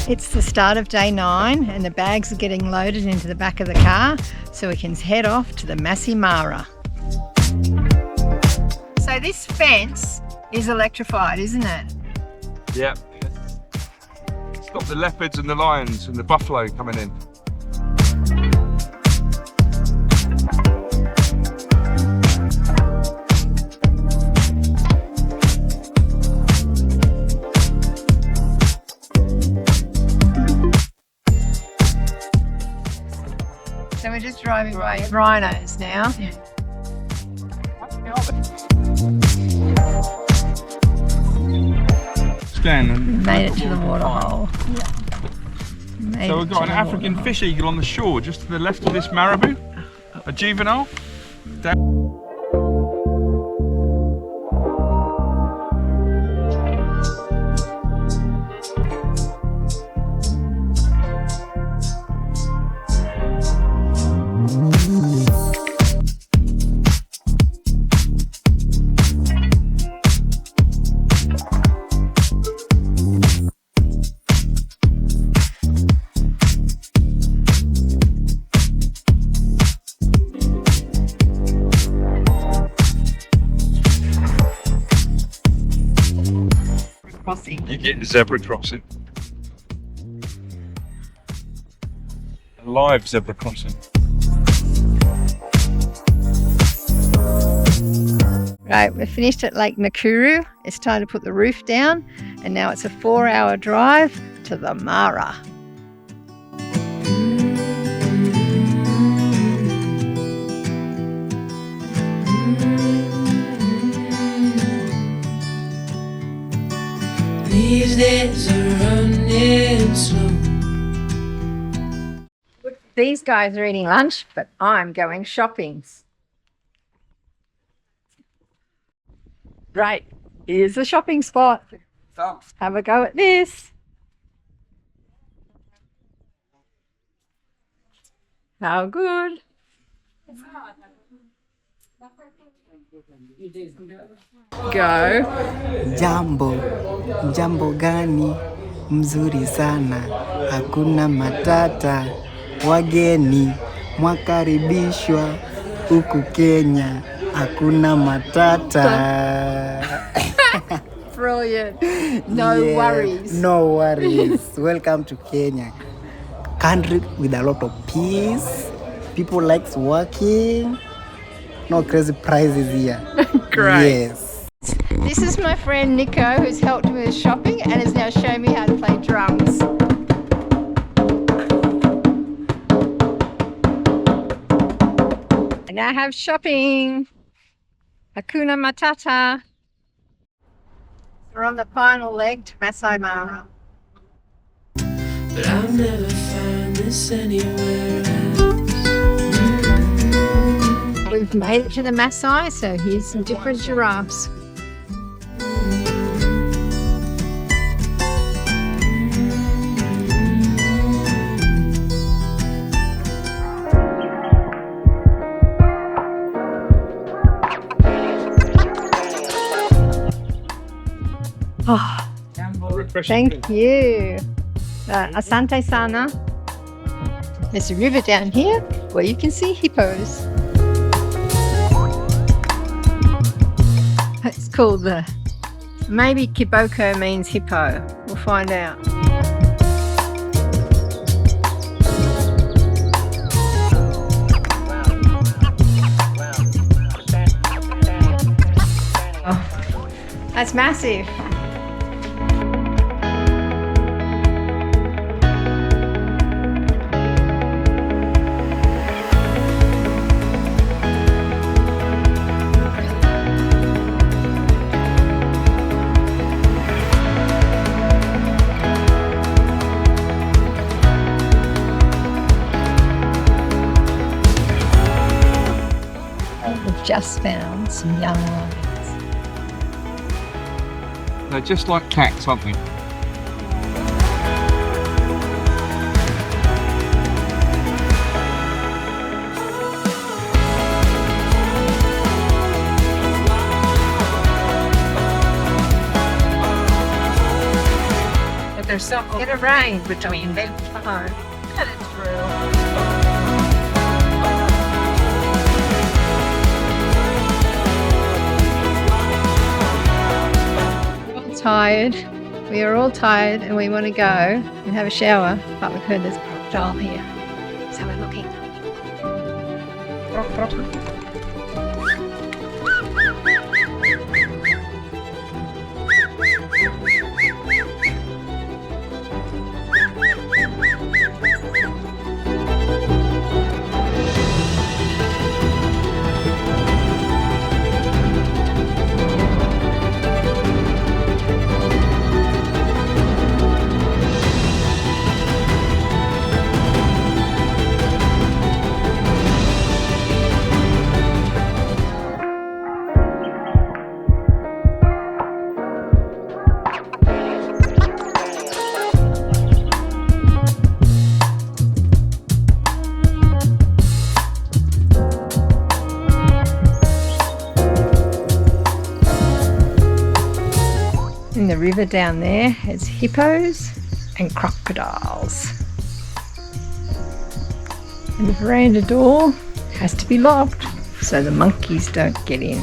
It's the start of day 9 and the bags are getting loaded into the back of the car so we can head off to the Masai Mara. So this fence is electrified, isn't it? Yeah. Stop the leopards and the lions and the buffalo coming in. So we're just driving by rhinos now. Yeah. Scan and made it to the waterhole. Yeah. So we've got an African fish eagle on the shore just to the left of this marabou, a juvenile. Crossing. You get zebra crossing. A live zebra crossing. Right, we're finished at Lake Nakuru. It's time to put the roof down, and now it's a 4-hour drive to the Mara. These days are running slow. These guys are eating lunch, but I'm going shopping. Right, here's the shopping spot. Have a go at this. How good. Go. Jambo gani mzuri sana, hakuna matata, wageni mwakaribishwa huku Kenya, hakuna matata. Brilliant. No worries. No worries. Welcome to Kenya, country with a lot of peace. People likes working. No crazy prices here. Great. Yes. This is my friend Nico, who's helped me with shopping and is now showing me how to play drums. I now have shopping. Hakuna Matata. We're on the final leg to Masai Mara. But I've never found this anywhere else. We've made it to the Masai, so here's some different giraffes. Oh, thank you. Asante sana. There's a river down here where you can see hippos. It's called maybe kiboko means hippo. We'll find out. Oh, that's massive. We've just found some young lions. They're just like cats, aren't they? There's some in a rain between them. Get it through. Tired. We are all tired and we want to go and have a shower, but we've heard there's a crocodile here. So we're looking. In the river down there is hippos and crocodiles. And the veranda door has to be locked so the monkeys don't get in.